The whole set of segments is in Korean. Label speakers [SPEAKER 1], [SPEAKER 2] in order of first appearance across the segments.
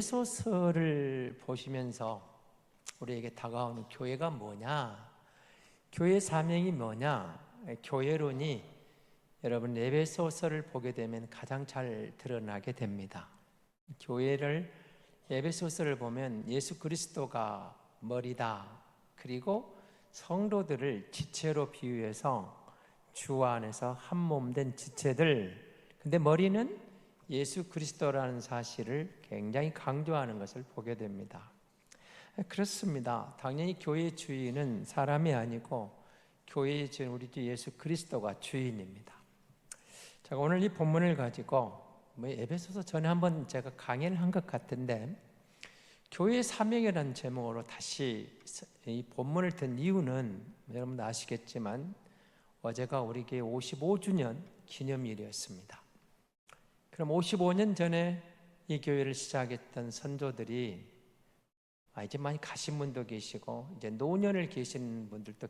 [SPEAKER 1] 에베소서를 보시면서 우리에게 다가오는 교회가 뭐냐, 교회 사명이 뭐냐, 교회론이 여러분 에베소서를 보게 되면 가장 잘 드러나게 됩니다. 교회를 에베소서를 보면 예수 그리스도가 머리다, 그리고 성도들을 지체로 비유해서 주 안에서 한 몸 된 지체들, 근데 머리는 예수 그리스도라는 사실을 굉장히 강조하는 것을 보게 됩니다. 그렇습니다. 당연히 교회의 주인은 사람이 아니고 교회의 주인 우리 주 예수 그리스도가 주인입니다. 자, 오늘 이 본문을 가지고 에베소서 전에 한번 제가 강의를 한 것 같은데, 교회의 사명이라는 제목으로 다시 이 본문을 든 이유는 여러분 아시겠지만 어제가 우리 교회 55주년 기념일이었습니다. 그럼 55년 전에 이 교회를 시작했던 선조들이 이제 많이 가신 분도 계시고 이제 노년을 계신 분들도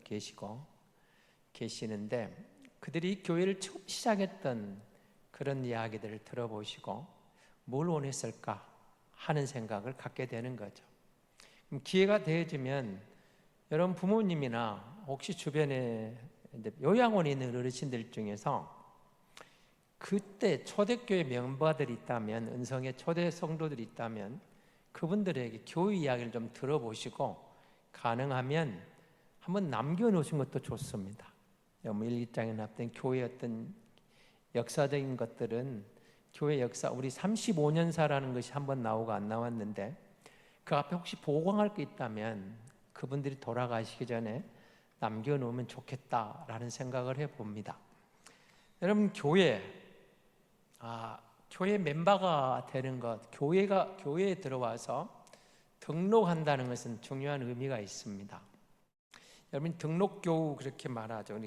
[SPEAKER 1] 계시는데, 그들이 이 교회를 처음 시작했던 그런 이야기들을 들어보시고 뭘 원했을까 하는 생각을 갖게 되는 거죠. 기회가 되어지면 여러분 부모님이나 혹시 주변에 요양원에 있는 어르신들 중에서 그때 초대교회 멤버들이 있다면, 은성의 초대 성도들이 있다면 그분들에게 교회 이야기를 좀 들어보시고 가능하면 한번 남겨놓으신 것도 좋습니다. 일기장에 납된 교회 어떤 역사적인 것들은 교회 역사, 우리 35년사라는 것이 한번 나오고 안 나왔는데 그 앞에 혹시 보강할 게 있다면 그분들이 돌아가시기 전에 남겨놓으면 좋겠다라는 생각을 해봅니다. 여러분 교회 멤버가 되는 것, 교회에 들어와서 등록한다는 것은 중요한 의미가 있습니다. 여러분 등록교우 그렇게 말하죠.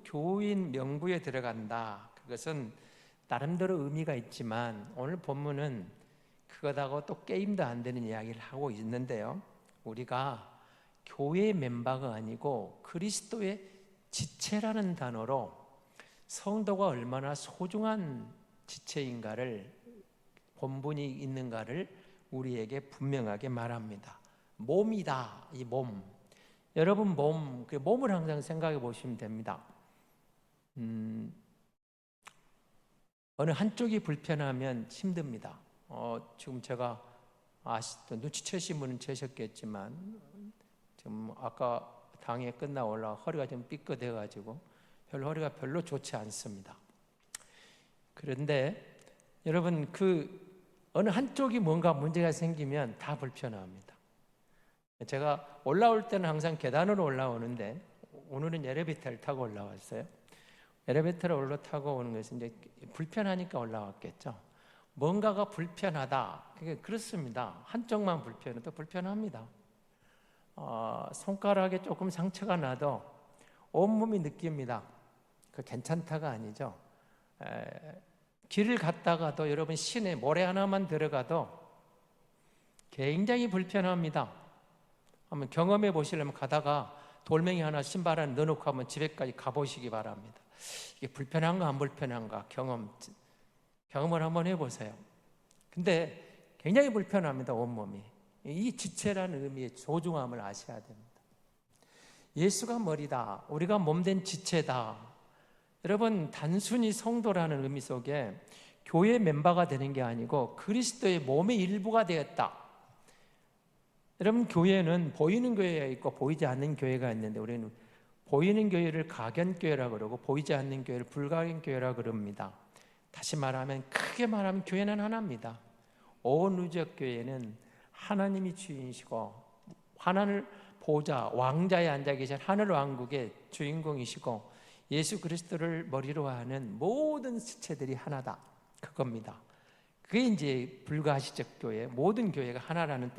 [SPEAKER 1] 교인 명부에 들어간다. 그것은 나름대로 의미가 있지만 오늘 본문은 그것하고 또 게임도 안 되는 이야기를 하고 있는데요. 우리가 교회 멤버가 아니고 그리스도의 지체라는 단어로 성도가 얼마나 소중한 지체인가를, 본분이 있는가를 우리에게 분명하게 말합니다. 몸이다, 이 몸. 여러분 몸을 항상 생각해 보시면 됩니다. 어느 한쪽이 불편하면 힘듭니다. 지금 제가 눈치채신 분은 채셨겠지만 지금 아까 당에 끝나 올라 허리가 좀 삐끗해가지고 허리가 별로 좋지 않습니다. 그런데 여러분 어느 한쪽이 뭔가 문제가 생기면 다 불편합니다. 제가 올라올 때는 항상 계단으로 올라오는데 오늘은 엘리베이터를 타고 올라왔어요. 엘리베이터를 올라타고 오는 것은 이제 불편하니까 올라왔겠죠. 뭔가가 불편하다. 그렇습니다. 한쪽만 불편해도 불편합니다. 손가락에 조금 상처가 나도 온몸이 느낍니다. 그 괜찮다가 아니죠. 길을 갔다가도 여러분 시내 모래 하나만 들어가도 굉장히 불편합니다. 한번 경험해 보시려면 가다가 돌멩이 하나 신발 안에 넣어놓고 한번 집에까지 가보시기 바랍니다. 이게 불편한가 안 불편한가 경험을 한번 해보세요. 근데 굉장히 불편합니다. 온몸이. 이 지체라는 의미의 소중함을 아셔야 됩니다. 예수가 머리다, 우리가 몸된 지체다. 여러분 단순히 성도라는 의미 속에 교회 멤버가 되는 게 아니고 그리스도의 몸의 일부가 되었다. 여러분 교회는 보이는 교회가 있고 보이지 않는 교회가 있는데 우리는 보이는 교회를 가견교회라고 그러고 보이지 않는 교회를 불가견교회라고 그럽니다. 다시 말하면 크게 말하면 교회는 하나입니다. 온 우주의 교회는 하나님이 주인이시고 하나님 보좌 왕자에 앉아 계신 하늘 왕국의 주인공이시고 예수 그리스도를 머리로 하는 모든 지체들이 하나다, 그겁니다. 그게 이제 불가시적 교회, 모든 교회가 하나라는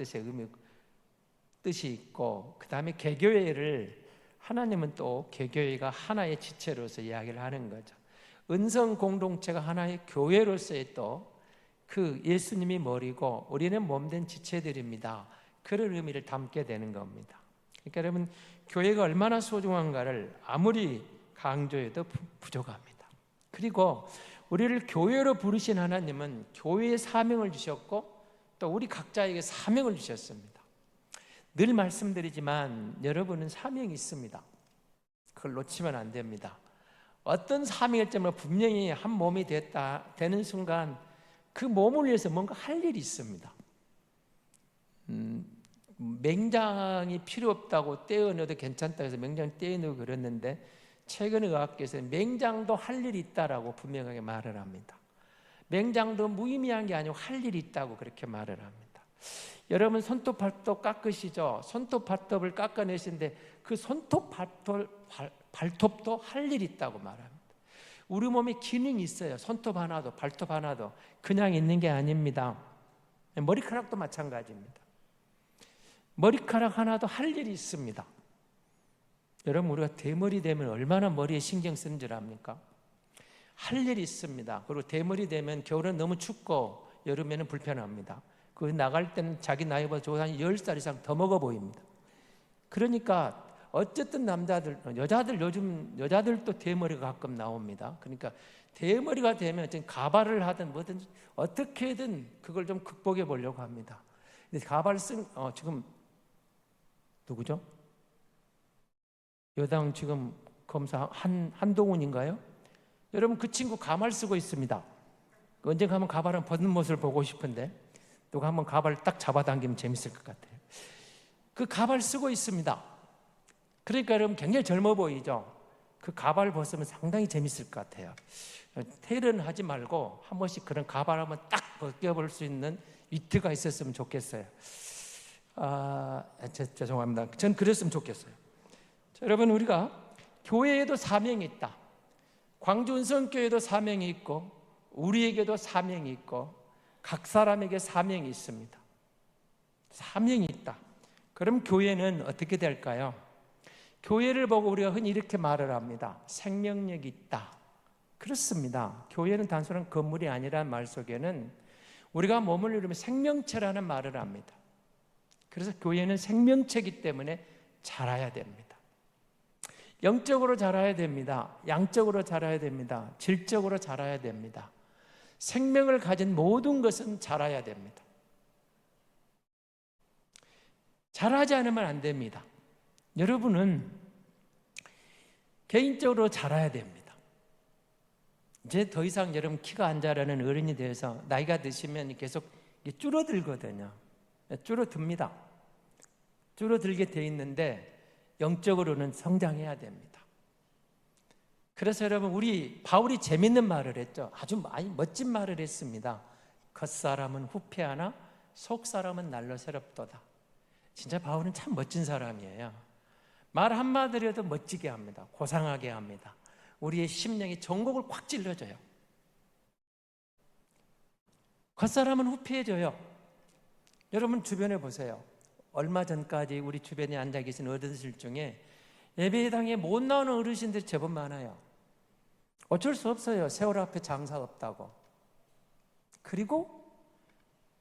[SPEAKER 1] 뜻이 있고, 그 다음에 개교회를 하나님은 또 개교회가 하나의 지체로서 이야기를 하는 거죠. 은성 공동체가 하나의 교회로서의 또 그 예수님이 머리고 우리는 몸된 지체들입니다. 그런 의미를 담게 되는 겁니다. 그러니까 여러분 교회가 얼마나 소중한가를 아무리 강조해도 부족합니다. 그리고 우리를 교회로 부르신 하나님은 교회의 사명을 주셨고 또 우리 각자에게 사명을 주셨습니다. 늘 말씀드리지만 여러분은 사명이 있습니다. 그걸 놓치면 안 됩니다. 어떤 사명일 때문에 분명히 한 몸이 되는 순간 그 몸을 위해서 뭔가 할 일이 있습니다. 맹장이 필요 없다고 떼어넣어도 괜찮다 해서 맹장 떼어넣고 그랬는데 최근 의학계에서는 맹장도 할 일이 있다라고 분명하게 말을 합니다. 맹장도 무의미한 게 아니고 할 일이 있다고 그렇게 말을 합니다. 여러분 손톱 발톱 깎으시죠? 손톱 발톱을 깎아내시는데 그 손톱 발톱도 할 일이 있다고 말합니다. 우리 몸에 기능이 있어요. 손톱 하나도 발톱 하나도 그냥 있는 게 아닙니다. 머리카락도 마찬가지입니다. 머리카락 하나도 할 일이 있습니다. 여러분 우리가 대머리 되면 얼마나 머리에 신경 쓰는 줄 압니까? 할 일이 있습니다. 그리고 대머리 되면 겨울은 너무 춥고 여름에는 불편합니다. 그 나갈 때는 자기 나이보다 적어도 한 10살 이상 더 먹어 보입니다. 그러니까 어쨌든 요즘 여자들도 대머리가 가끔 나옵니다. 그러니까 대머리가 되면 지금 가발을 하든 뭐든 어떻게든 그걸 좀 극복해 보려고 합니다. 근데 가발 지금 누구죠? 여당 지금 검사 한동훈인가요? 여러분 그 친구 가발 쓰고 있습니다. 언젠가 한번 가발은 벗는 모습을 보고 싶은데 누가 한번 가발 딱 잡아당기면 재밌을 것 같아요. 그 가발 쓰고 있습니다. 그러니까 여러분 굉장히 젊어 보이죠? 그 가발 벗으면 상당히 재밌을 것 같아요. 테일은 하지 말고 한 번씩 그런 가발 한번 딱 벗겨볼 수 있는 위트가 있었으면 좋겠어요. 죄송합니다. 전 그랬으면 좋겠어요. 자, 여러분 우리가 교회에도 사명이 있다. 광주 은성교회도 사명이 있고 우리에게도 사명이 있고 각 사람에게 사명이 있습니다. 사명이 있다. 그럼 교회는 어떻게 될까요? 교회를 보고 우리가 흔히 이렇게 말을 합니다. 생명력이 있다. 그렇습니다. 교회는 단순한 건물이 아니라는 말 속에는 우리가 몸을 이루면 생명체라는 말을 합니다. 그래서 교회는 생명체이기 때문에 자라야 됩니다. 영적으로 자라야 됩니다. 양적으로 자라야 됩니다. 질적으로 자라야 됩니다. 생명을 가진 모든 것은 자라야 됩니다. 자라지 않으면 안 됩니다. 여러분은 개인적으로 자라야 됩니다. 이제 더 이상 여러분 키가 안 자라는 어른이 되어서 나이가 드시면 계속 줄어들거든요. 줄어듭니다. 줄어들게 돼 있는데 영적으로는 성장해야 됩니다. 그래서 여러분 우리 바울이 재밌는 말을 했죠. 아주 많이 멋진 말을 했습니다. 겉사람은 후패하나 속사람은 날로 새롭도다. 진짜 바울은 참 멋진 사람이에요. 말 한마디로 해도 멋지게 합니다. 고상하게 합니다. 우리의 심령이 전곡을 꽉 찔러줘요. 겉사람은 후패해져요. 여러분 주변에 보세요. 얼마 전까지 우리 주변에 앉아 계신 어르신들 중에 예배당에 못 나오는 어르신들이 제법 많아요. 어쩔 수 없어요. 세월 앞에 장사 없다고. 그리고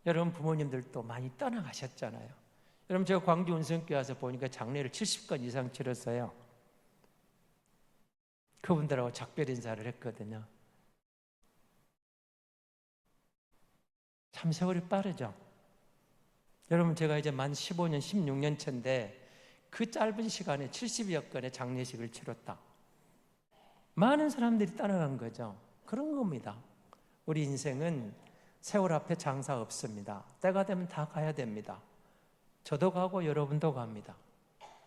[SPEAKER 1] 여러분 부모님들도 많이 떠나가셨잖아요. 여러분 제가 광주 은성교회 와서 보니까 장례를 70건 이상 치렀어요. 그분들하고 작별 인사를 했거든요. 참 세월이 빠르죠. 여러분 제가 이제 만 15년, 16년 차인데 그 짧은 시간에 70여 건의 장례식을 치렀다. 많은 사람들이 떠나간 거죠. 그런 겁니다. 우리 인생은 세월 앞에 장사 없습니다. 때가 되면 다 가야 됩니다. 저도 가고 여러분도 갑니다.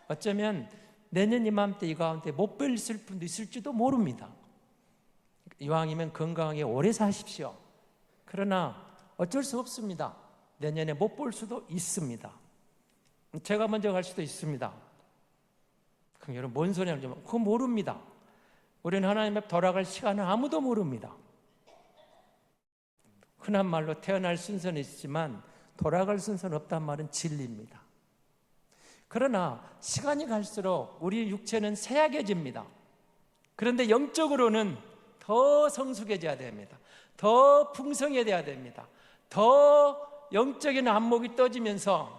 [SPEAKER 1] 어쩌면 내년 이맘때 이 가운데 못 뵐 분도 있을지도 모릅니다. 이왕이면 건강하게 오래 사십시오. 그러나 어쩔 수 없습니다. 내년에 못 볼 수도 있습니다. 제가 먼저 갈 수도 있습니다. 그럼 여러분 뭔 소리 하는지 그거 모릅니다. 우리는 하나님 앞에 돌아갈 시간은 아무도 모릅니다. 흔한 말로 태어날 순서는 있지만 돌아갈 순서는 없단 말은 진리입니다. 그러나 시간이 갈수록 우리 육체는 쇠약해집니다. 그런데 영적으로는 더 성숙해져야 됩니다. 더 풍성해져야 됩니다. 더 영적인 안목이 떠지면서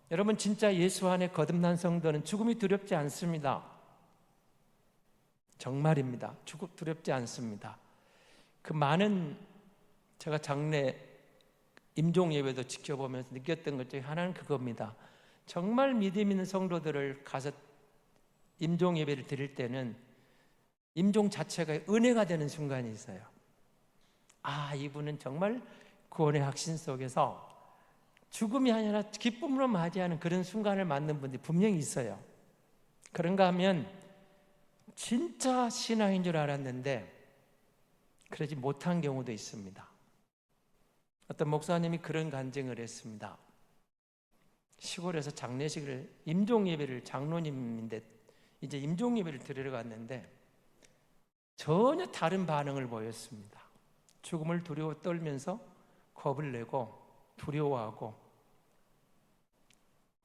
[SPEAKER 1] 여러분 진짜 예수 안에 거듭난 성도는 죽음이 두렵지 않습니다. 정말입니다. 죽음 두렵지 않습니다. 그 많은 제가 장례 임종 예배도 지켜보면서 느꼈던 것 중에 하나는 그겁니다. 정말 믿음 있는 성도들을 가서 임종 예배를 드릴 때는 임종 자체가 은혜가 되는 순간이 있어요. 아, 이분은 정말 구원의 확신 속에서 죽음이 아니라 기쁨으로 맞이하는 그런 순간을 맞는 분들이 분명히 있어요. 그런가 하면 진짜 신앙인 줄 알았는데 그러지 못한 경우도 있습니다. 어떤 목사님이 그런 간증을 했습니다. 시골에서 장례식을, 임종 예배를, 장로님인데 이제 임종 예배를 드리러 갔는데 전혀 다른 반응을 보였습니다. 죽음을 두려워 떨면서 겁을 내고 두려워하고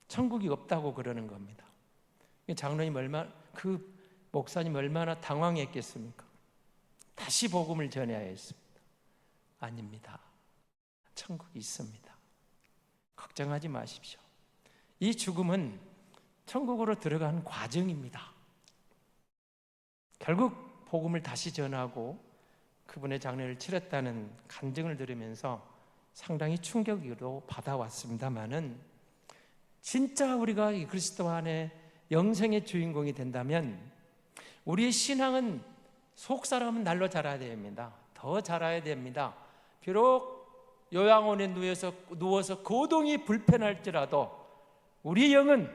[SPEAKER 1] 천국이 없다고 그러는 겁니다. 장로님 그 목사님 얼마나 당황했겠습니까? 다시 복음을 전해야 했습니다. 아닙니다. 천국이 있습니다. 걱정하지 마십시오. 이 죽음은 천국으로 들어가는 과정입니다. 결국 복음을 다시 전하고 그분의 장례를 치렀다는 간증을 들으면서 상당히 충격으로 받아왔습니다마는 진짜 우리가 이 그리스도 안에 영생의 주인공이 된다면 우리의 신앙은 속 사람은 날로 자라야 됩니다. 더 자라야 됩니다. 비록 요양원에 누워서 고동이 불편할지라도 우리 영은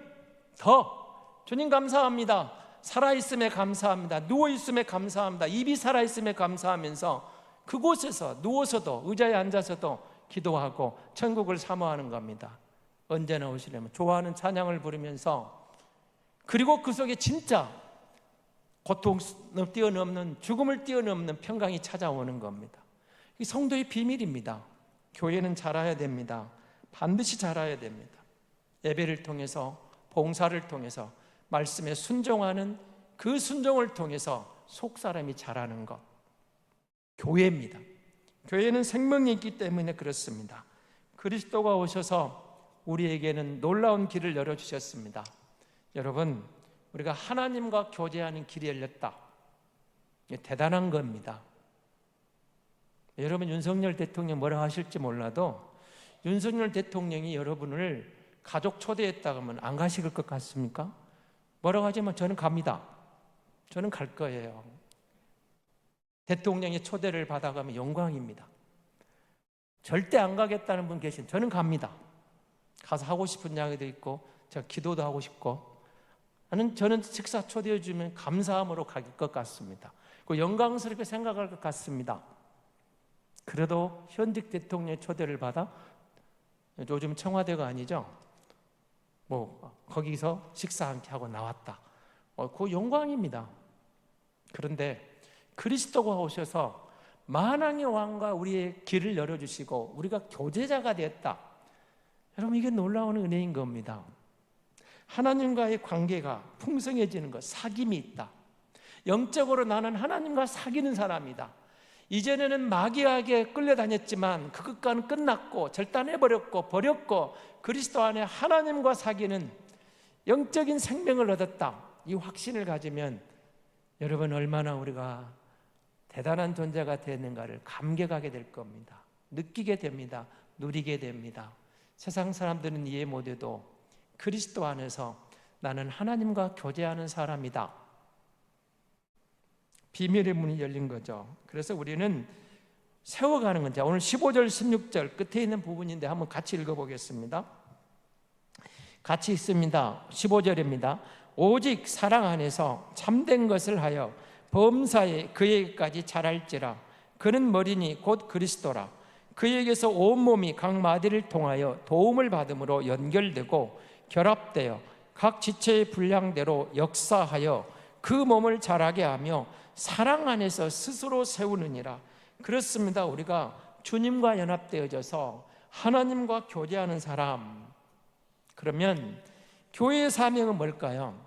[SPEAKER 1] 더 주님 감사합니다. 살아있음에 감사합니다. 누워있음에 감사합니다. 입이 살아있음에 감사하면서 그곳에서 누워서도 의자에 앉아서도 기도하고 천국을 사모하는 겁니다. 언제나 오시려면 좋아하는 찬양을 부르면서 그리고 그 속에 진짜 고통을 뛰어넘는 죽음을 뛰어넘는 평강이 찾아오는 겁니다. 이 성도의 비밀입니다. 교회는 자라야 됩니다. 반드시 자라야 됩니다. 예배를 통해서 봉사를 통해서 말씀에 순종하는 그 순종을 통해서 속사람이 자라는 것, 교회입니다. 교회는 생명이 있기 때문에 그렇습니다. 그리스도가 오셔서 우리에게는 놀라운 길을 열어주셨습니다. 여러분, 우리가 하나님과 교제하는 길이 열렸다. 대단한 겁니다. 여러분, 윤석열 대통령 뭐라 하실지 몰라도 윤석열 대통령이 여러분을 가족 초대했다고 하면 안 가실 것 같습니까? 뭐라고 하지만 저는 갑니다. 저는 갈 거예요. 대통령의 초대를 받아가면 영광입니다. 절대 안 가겠다는 분 계신, 저는 갑니다. 가서 하고 싶은 이야기도 있고 제가 기도도 하고 싶고 저는 식사 초대해 주면 감사함으로 갈 것 같습니다. 그 영광스럽게 생각할 것 같습니다. 그래도 현직 대통령의 초대를 받아 요즘 청와대가 아니죠. 거기서 식사 함께 하고 나왔다. 그 영광입니다. 그런데 그리스도가 오셔서 만왕의 왕과 우리의 길을 열어주시고 우리가 교제자가 되었다. 여러분, 이게 놀라운 은혜인 겁니다. 하나님과의 관계가 풍성해지는 것, 사귐이 있다. 영적으로 나는 하나님과 사귀는 사람이다. 이전에는 마귀에게 끌려다녔지만 그것과는 끝났고 절단해버렸고 버렸고 그리스도 안에 하나님과 사귀는 영적인 생명을 얻었다. 이 확신을 가지면 여러분, 얼마나 우리가 대단한 존재가 되는가를 감격하게 될 겁니다. 느끼게 됩니다. 누리게 됩니다. 세상 사람들은 이해 못해도 그리스도 안에서 나는 하나님과 교제하는 사람이다. 비밀의 문이 열린 거죠. 그래서 우리는 세워가는 거죠. 오늘 15절 16절 끝에 있는 부분인데 한번 같이 읽어보겠습니다. 같이 있습니다. 15절입니다. 오직 사랑 안에서 참된 것을 하여 범사에 그에게까지 자랄지라. 그는 머리니 곧 그리스도라. 그에게서 온몸이 각 마디를 통하여 도움을 받음으로 연결되고 결합되어 각 지체의 분량대로 역사하여 그 몸을 자라게 하며 사랑 안에서 스스로 세우느니라. 그렇습니다. 우리가 주님과 연합되어져서 하나님과 교제하는 사람, 그러면 교회의 사명은 뭘까요?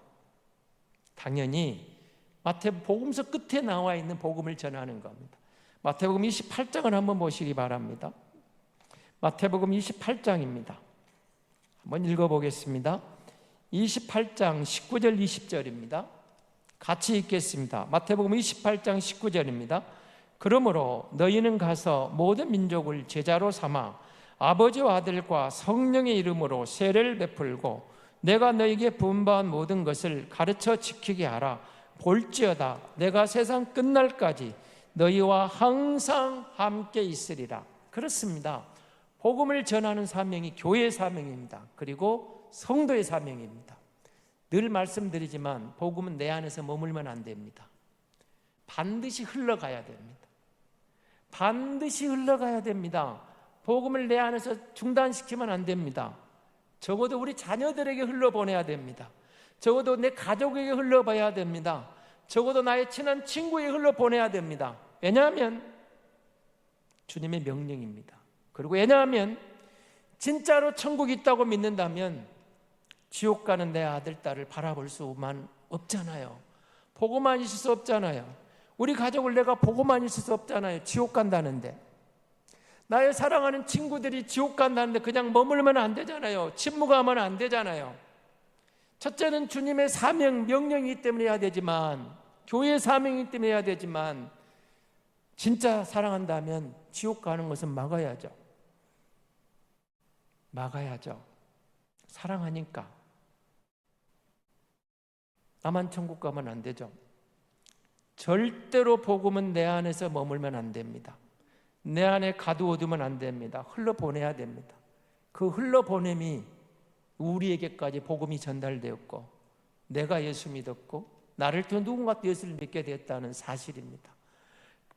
[SPEAKER 1] 당연히 마태복음서 끝에 나와 있는 복음을 전하는 겁니다. 마태복음 28장을 한번 보시기 바랍니다. 마태복음 28장입니다. 한번 읽어보겠습니다. 28장 19절 20절입니다. 같이 읽겠습니다. 마태복음 28장 19절입니다. 그러므로 너희는 가서 모든 민족을 제자로 삼아 아버지와 아들과 성령의 이름으로 세례를 베풀고 내가 너에게 분부한 모든 것을 가르쳐 지키게 하라. 볼지어다 내가 세상 끝날까지 너희와 항상 함께 있으리라. 그렇습니다. 복음을 전하는 사명이 교회의 사명입니다. 그리고 성도의 사명입니다. 늘 말씀드리지만 복음은 내 안에서 머물면 안 됩니다. 반드시 흘러가야 됩니다. 반드시 흘러가야 됩니다. 복음을 내 안에서 중단시키면 안 됩니다. 적어도 우리 자녀들에게 흘러보내야 됩니다. 적어도 내 가족에게 흘러봐야 됩니다. 적어도 나의 친한 친구에게 흘러보내야 됩니다. 왜냐하면 주님의 명령입니다. 그리고 왜냐하면 진짜로 천국이 있다고 믿는다면 지옥 가는 내 아들, 딸을 바라볼 수만 없잖아요. 보고만 있을 수 없잖아요. 우리 가족을 내가 보고만 있을 수 없잖아요. 지옥 간다는데. 나의 사랑하는 친구들이 지옥 간다는데 그냥 머물면 안 되잖아요. 침묵하면 안 되잖아요. 첫째는 주님의 사명, 명령이기 때문에 해야 되지만, 교회의 사명이기 때문에 해야 되지만, 진짜 사랑한다면 지옥 가는 것은 막아야죠. 막아야죠. 사랑하니까. 나만 천국 가면 안 되죠. 절대로 복음은 내 안에서 머물면 안 됩니다. 내 안에 가두어두면 안 됩니다. 흘러보내야 됩니다. 그 흘러보냄이 우리에게까지 복음이 전달되었고 내가 예수 믿었고 나를 통해 누군가 예수를 믿게 되었다는 사실입니다.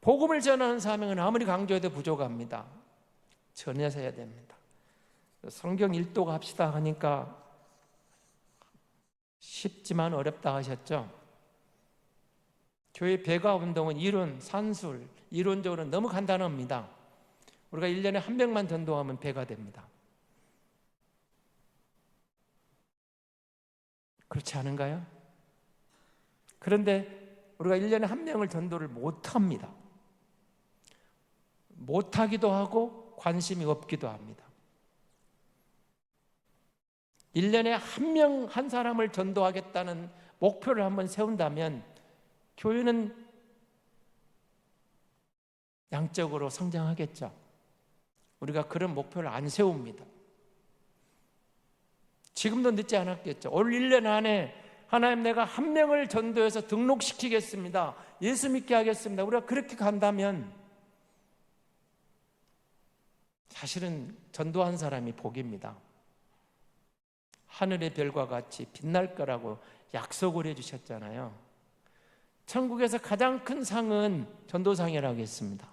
[SPEAKER 1] 복음을 전하는 사명은 아무리 강조해도 부족합니다. 전해서 해야 됩니다. 성경 일독 합시다 하니까 쉽지만 어렵다 하셨죠. 교회 배가 운동은 이론, 산술, 이론적으로 너무 간단합니다. 우리가 1년에 한 명만 전도하면 배가 됩니다. 그렇지 않은가요? 그런데 우리가 1년에 한 명을 전도를 못합니다. 못하기도 하고 관심이 없기도 합니다. 1년에 한 명, 한 사람을 전도하겠다는 목표를 한번 세운다면 교회는 양적으로 성장하겠죠. 우리가 그런 목표를 안 세웁니다. 지금도 늦지 않았겠죠. 올 1년 안에 하나님 내가 한 명을 전도해서 등록시키겠습니다. 예수 믿게 하겠습니다. 우리가 그렇게 간다면 사실은 전도한 사람이 복입니다. 하늘의 별과 같이 빛날 거라고 약속을 해주셨잖아요. 천국에서 가장 큰 상은 전도상이라고 했습니다.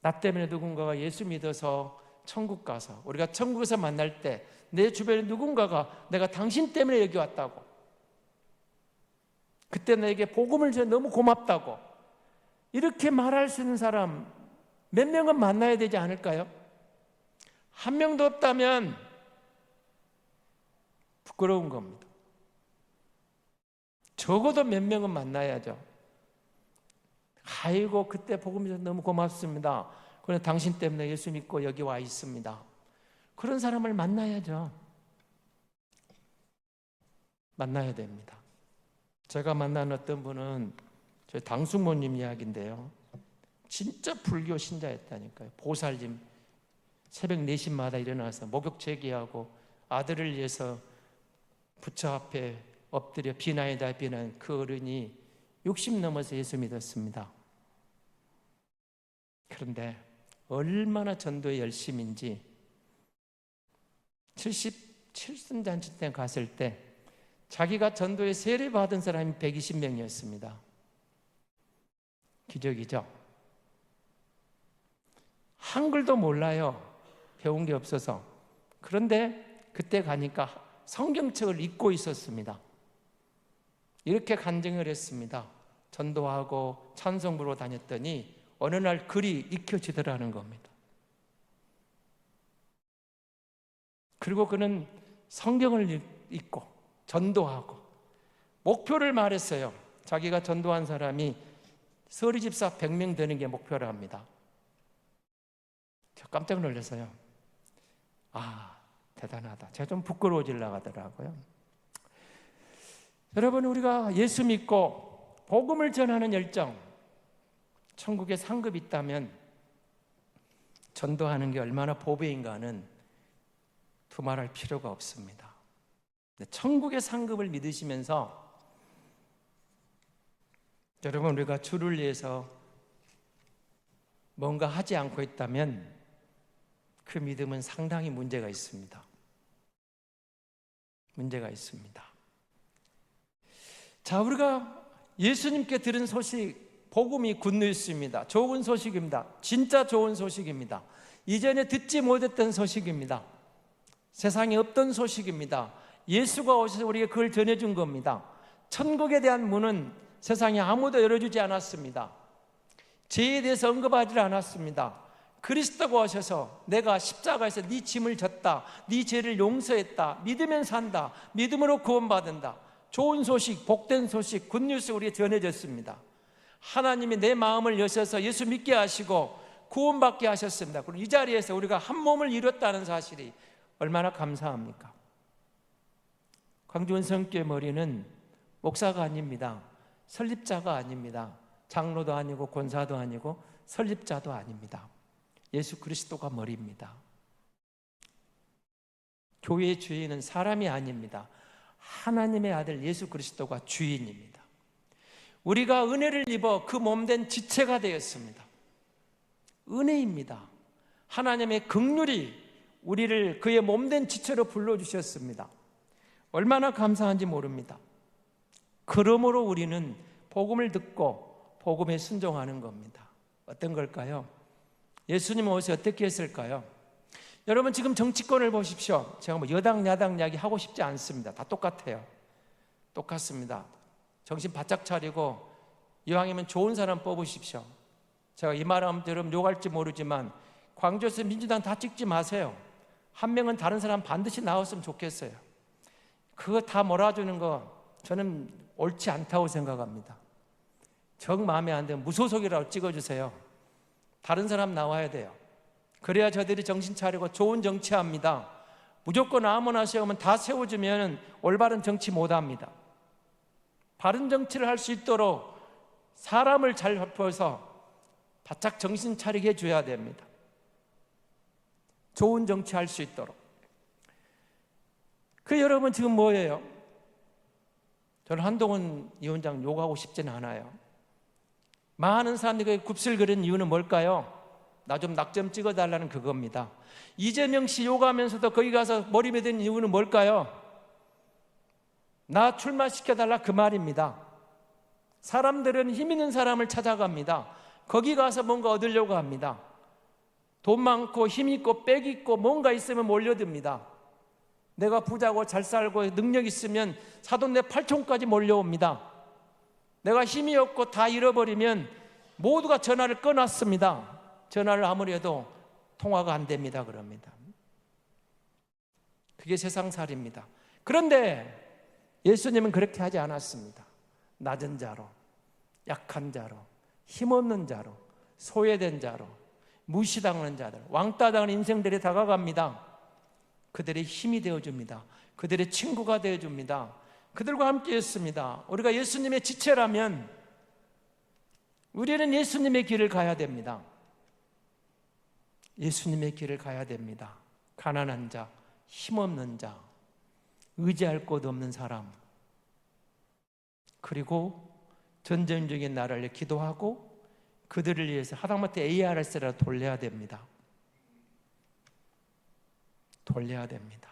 [SPEAKER 1] 나 때문에 누군가가 예수 믿어서 천국 가서 우리가 천국에서 만날 때 내 주변에 누군가가 내가 당신 때문에 여기 왔다고, 그때 나에게 복음을 전해 너무 고맙다고 이렇게 말할 수 있는 사람 몇 명은 만나야 되지 않을까요? 한 명도 없다면 부끄러운 겁니다. 적어도 몇 명은 만나야죠. 아이고 그때 복음 전해 너무 고맙습니다. 그런데 당신 때문에 예수 믿고 여기 와 있습니다. 그런 사람을 만나야죠. 만나야 됩니다. 제가 만난 어떤 분은 저희 당숙모님 이야기인데요. 진짜 불교 신자였다니까요. 보살님 새벽 4시마다 일어나서 목욕 제기하고 아들을 위해서 부처 앞에 엎드려 비나이다 비난 그 어른이 60 넘어서 예수 믿었습니다. 그런데 얼마나 전도에 열심인지 77순잔치 때 갔을 때 자기가 전도에 세례 받은 사람이 120명이었습니다. 기적이죠. 한글도 몰라요. 배운 게 없어서. 그런데 그때 가니까 성경책을 읽고 있었습니다. 이렇게 간증을 했습니다. 전도하고 찬송 부르러 다녔더니 어느 날 글이 익혀지더라는 겁니다. 그리고 그는 성경을 읽고 전도하고 목표를 말했어요. 자기가 전도한 사람이 서리집사 100명 되는 게 목표라 합니다. 저 깜짝 놀라서요. 아, 대단하다. 제가 좀 부끄러워지려고 하더라고요. 여러분, 우리가 예수 믿고 복음을 전하는 열정, 천국에 상급이 있다면 전도하는 게 얼마나 보배인가는 두말할 필요가 없습니다. 천국의 상급을 믿으시면서 여러분, 우리가 주를 위해서 뭔가 하지 않고 있다면 그 믿음은 상당히 문제가 있습니다. 문제가 있습니다. 자, 우리가 예수님께 들은 소식, 복음이 굿뉴스입니다. 좋은 소식입니다. 진짜 좋은 소식입니다. 이전에 듣지 못했던 소식입니다. 세상에 없던 소식입니다. 예수가 오셔서 우리에게 그걸 전해준 겁니다. 천국에 대한 문은 세상에 아무도 열어주지 않았습니다. 죄에 대해서 언급하지 않았습니다. 그리스도가 오셔서 내가 십자가에서 네 짐을 졌다, 네 죄를 용서했다, 믿으면 산다, 믿음으로 구원받는다, 좋은 소식, 복된 소식, 굿뉴스 우리에게 전해졌습니다. 하나님이 내 마음을 여셔서 예수 믿게 하시고 구원받게 하셨습니다. 그리고 이 자리에서 우리가 한 몸을 이뤘다는 사실이 얼마나 감사합니까? 광주원 성교의 머리는 목사가 아닙니다. 설립자가 아닙니다. 장로도 아니고 권사도 아니고 설립자도 아닙니다. 예수 그리스도가 머리입니다. 교회의 주인은 사람이 아닙니다. 하나님의 아들 예수 그리스도가 주인입니다. 우리가 은혜를 입어 그 몸된 지체가 되었습니다. 은혜입니다. 하나님의 긍휼이 우리를 그의 몸된 지체로 불러주셨습니다. 얼마나 감사한지 모릅니다. 그러므로 우리는 복음을 듣고 복음에 순종하는 겁니다. 어떤 걸까요? 예수님은 오셔서 어떻게 했을까요? 여러분, 지금 정치권을 보십시오. 제가 뭐 여당 야당 이야기 하고 싶지 않습니다. 다 똑같아요. 똑같습니다. 정신 바짝 차리고 이왕이면 좋은 사람 뽑으십시오. 제가 이 말하면 여러분 욕할지 모르지만 광주에서 민주당 다 찍지 마세요. 한 명은 다른 사람 반드시 나왔으면 좋겠어요. 그거 다 몰아주는 거 저는 옳지 않다고 생각합니다. 정 마음에 안 들면 무소속이라고 찍어주세요. 다른 사람 나와야 돼요. 그래야 저들이 정신 차리고 좋은 정치합니다. 무조건 아무나 세우면 다 세워주면 올바른 정치 못합니다. 바른 정치를 할 수 있도록 사람을 잘 합해서 바짝 정신 차리게 해줘야 됩니다. 좋은 정치할 수 있도록. 그 여러분 지금 뭐예요? 저는 한동훈 위원장 욕하고 싶지는 않아요. 많은 사람들이 굽슬거리는 이유는 뭘까요? 나 좀 낙점 찍어달라는 그겁니다. 이재명 씨 욕하면서도 거기 가서 머리 매든 이유는 뭘까요? 나 출마시켜달라 그 말입니다. 사람들은 힘 있는 사람을 찾아갑니다. 거기 가서 뭔가 얻으려고 합니다. 돈 많고 힘 있고 빽 있고 뭔가 있으면 몰려듭니다. 내가 부자고 잘 살고 능력 있으면 사돈네 팔촌까지 몰려옵니다. 내가 힘이 없고 다 잃어버리면 모두가 전화를 끊었습니다. 전화를 아무리 해도 통화가 안 됩니다. 그럽니다. 그게 세상살이입니다. 그런데 예수님은 그렇게 하지 않았습니다. 낮은 자로, 약한 자로, 힘없는 자로, 소외된 자로, 무시당하는 자들, 왕따 당하는 인생들이 다가갑니다. 그들의 힘이 되어줍니다. 그들의 친구가 되어줍니다. 그들과 함께 했습니다. 우리가 예수님의 지체라면 우리는 예수님의 길을 가야 됩니다. 예수님의 길을 가야 됩니다. 가난한 자, 힘없는 자, 의지할 곳 없는 사람, 그리고 전쟁적인 나라를 기도하고 그들을 위해서 하다못해 ARS라도 돌려야 됩니다. 돌려야 됩니다.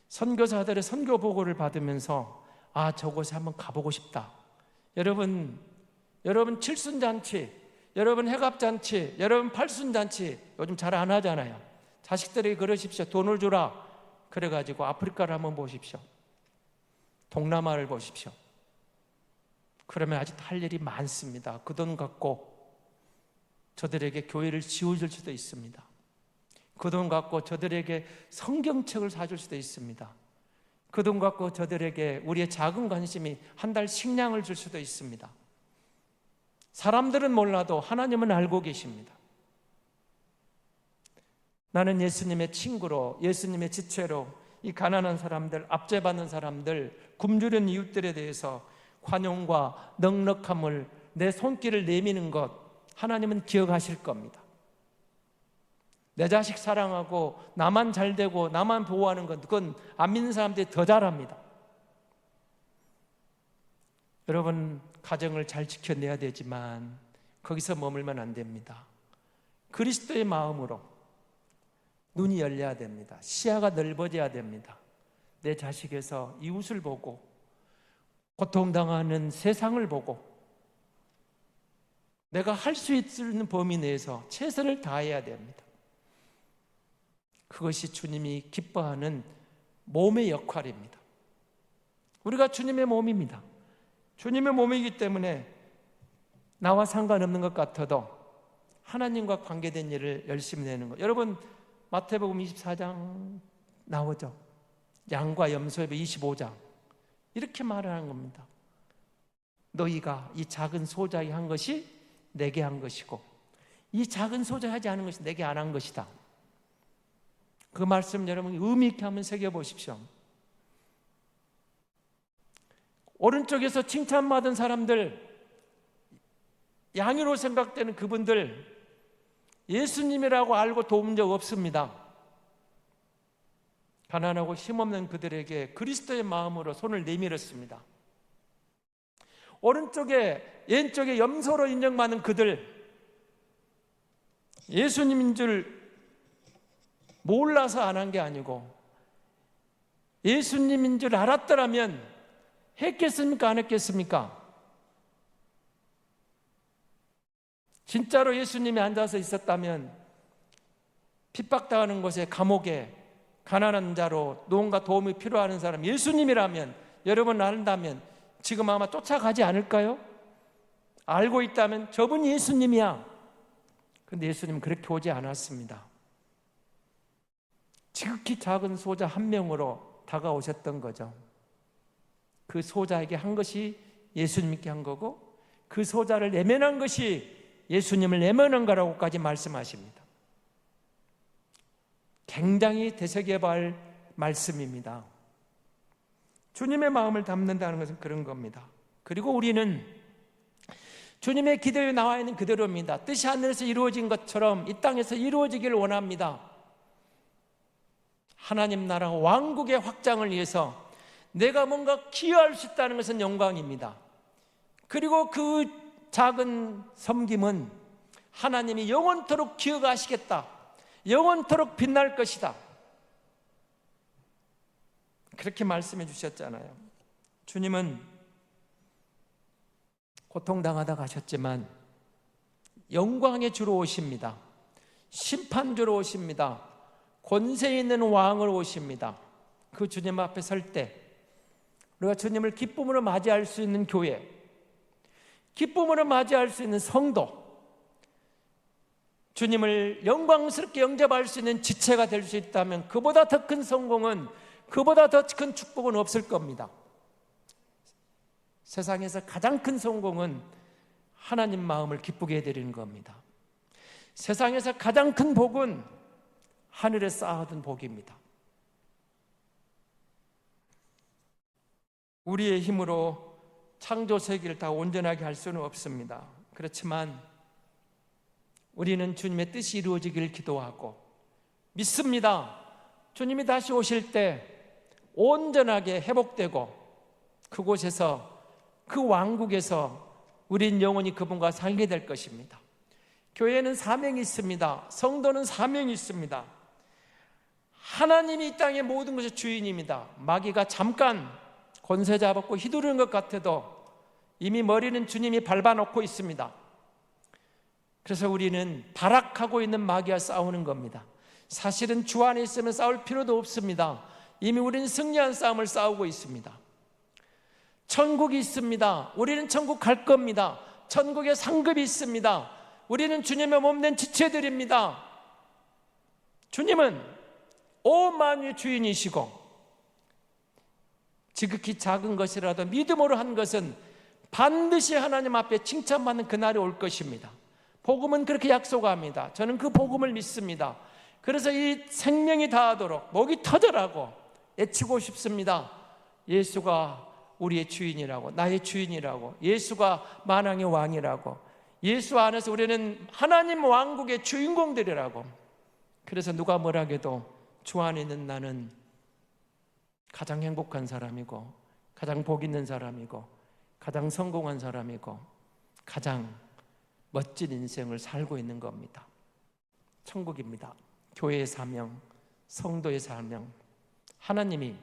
[SPEAKER 1] 선교사들의 선교 보고를 받으면서 저곳에 한번 가보고 싶다. 여러분 칠순잔치, 여러분 해갑잔치, 여러분 팔순잔치 요즘 잘 안 하잖아요. 자식들에게 그러십시오. 돈을 주라. 그래가지고 아프리카를 한번 보십시오. 동남아를 보십시오. 그러면 아직 할 일이 많습니다. 그 돈 갖고 저들에게 교회를 지어줄 수도 있습니다. 그 돈 갖고 저들에게 성경책을 사줄 수도 있습니다. 그 돈 갖고 저들에게 우리의 작은 관심이 한 달 식량을 줄 수도 있습니다. 사람들은 몰라도 하나님은 알고 계십니다. 나는 예수님의 친구로, 예수님의 지체로 이 가난한 사람들, 압제받는 사람들, 굶주린 이웃들에 대해서 관용과 넉넉함을 내 손길을 내미는 것 하나님은 기억하실 겁니다. 내 자식 사랑하고 나만 잘 되고 나만 보호하는 건 그건 안 믿는 사람들이 더 잘합니다. 여러분, 가정을 잘 지켜내야 되지만 거기서 머물면 안 됩니다. 그리스도의 마음으로 눈이 열려야 됩니다. 시야가 넓어져야 됩니다. 내 자식에서 이웃을 보고 고통당하는 세상을 보고 내가 할 수 있는 범위 내에서 최선을 다해야 됩니다. 그것이 주님이 기뻐하는 몸의 역할입니다. 우리가 주님의 몸입니다. 주님의 몸이기 때문에 나와 상관없는 것 같아도 하나님과 관계된 일을 열심히 내는 것. 여러분, 마태복음 24장 나오죠. 양과 염소의 25장 이렇게 말하는 겁니다. 너희가 이 작은 소자에 한 것이 내게 한 것이고 이 작은 소자 하지 않은 것이 내게 안 한 것이다. 그 말씀 여러분 의미 있게 한번 새겨보십시오. 오른쪽에서 칭찬받은 사람들, 양으로 생각되는 그분들 예수님이라고 알고 도운 적 없습니다. 가난하고 힘없는 그들에게 그리스도의 마음으로 손을 내밀었습니다. 오른쪽에 왼쪽에 염소로 인정받는 그들, 예수님인 줄 몰라서 안 한 게 아니고 예수님인 줄 알았더라면 했겠습니까? 안 했겠습니까? 진짜로 예수님이 앉아서 있었다면 핍박당하는 곳에 감옥에 가난한 자로 누군가 도움이 필요한 사람 예수님이라면 여러분 안다면 지금 아마 쫓아가지 않을까요? 알고 있다면 저분이 예수님이야. 그런데 예수님은 그렇게 오지 않았습니다. 지극히 작은 소자 한 명으로 다가오셨던 거죠. 그 소자에게 한 것이 예수님께 한 거고 그 소자를 내면한 것이 예수님을 내면한 거라고까지 말씀하십니다. 굉장히 되새겨봐야 할 말씀입니다. 주님의 마음을 담는다는 것은 그런 겁니다. 그리고 우리는 주님의 기도에 나와 있는 그대로입니다. 뜻이 하늘에서 이루어진 것처럼 이 땅에서 이루어지기를 원합니다. 하나님 나라 왕국의 확장을 위해서 내가 뭔가 기여할 수 있다는 것은 영광입니다. 그리고 그 작은 섬김은 하나님이 영원토록 기억하시겠다. 영원토록 빛날 것이다. 그렇게 말씀해 주셨잖아요. 주님은 고통당하다 가셨지만 영광의 주로 오십니다. 심판주로 오십니다. 권세 있는 왕으로 오십니다. 그 주님 앞에 설 때 우리가 주님을 기쁨으로 맞이할 수 있는 교회, 기쁨으로 맞이할 수 있는 성도, 주님을 영광스럽게 영접할 수 있는 지체가 될 수 있다면 그보다 더 큰 성공은, 그보다 더 큰 축복은 없을 겁니다. 세상에서 가장 큰 성공은 하나님 마음을 기쁘게 해드리는 겁니다. 세상에서 가장 큰 복은 하늘에 쌓아둔 복입니다. 우리의 힘으로 창조 세계를 다 온전하게 할 수는 없습니다. 그렇지만 우리는 주님의 뜻이 이루어지기를 기도하고 믿습니다. 주님이 다시 오실 때 온전하게 회복되고 그곳에서, 그 왕국에서 우린 영원히 그분과 살게 될 것입니다. 교회는 사명이 있습니다. 성도는 사명이 있습니다. 하나님이 이 땅의 모든 것의 주인입니다. 마귀가 잠깐 권세 잡았고 휘두르는 것 같아도 이미 머리는 주님이 밟아놓고 있습니다. 그래서 우리는 발악하고 있는 마귀와 싸우는 겁니다. 사실은 주 안에 있으면 싸울 필요도 없습니다. 이미 우리는 승리한 싸움을 싸우고 있습니다. 천국이 있습니다. 우리는 천국 갈 겁니다. 천국에 상급이 있습니다. 우리는 주님의 몸된 지체들입니다. 주님은 온 만유의 주인이시고 지극히 작은 것이라도 믿음으로 한 것은 반드시 하나님 앞에 칭찬받는 그날이 올 것입니다. 복음은 그렇게 약속합니다. 저는 그 복음을 믿습니다. 그래서 이 생명이 다하도록 목이 터져라고 외치고 싶습니다. 예수가 우리의 주인이라고, 나의 주인이라고, 예수가 만왕의 왕이라고, 예수 안에서 우리는 하나님 왕국의 주인공들이라고, 그래서 누가 뭐라 해도 주 안에 있는 나는 가장 행복한 사람이고, 가장 복 있는 사람이고, 가장 성공한 사람이고, 가장 멋진 인생을 살고 있는 겁니다. 천국입니다. 교회의 사명, 성도의 사명. 하나님이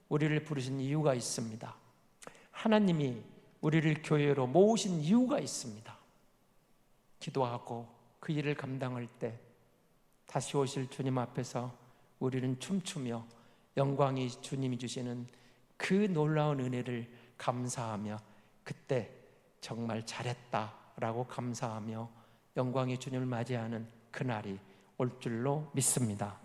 [SPEAKER 1] 우리를 부르신 이유가 있습니다. 하나님이 우리를 교회로 모으신 이유가 있습니다. 기도하고 그 일을 감당할 때 다시 오실 주님 앞에서 우리는 춤추며 영광이 주님이 주시는 그 놀라운 은혜를 감사하며 그때 정말 잘했다라고 감사하며 영광의 주님을 맞이하는 그날이 올 줄로 믿습니다.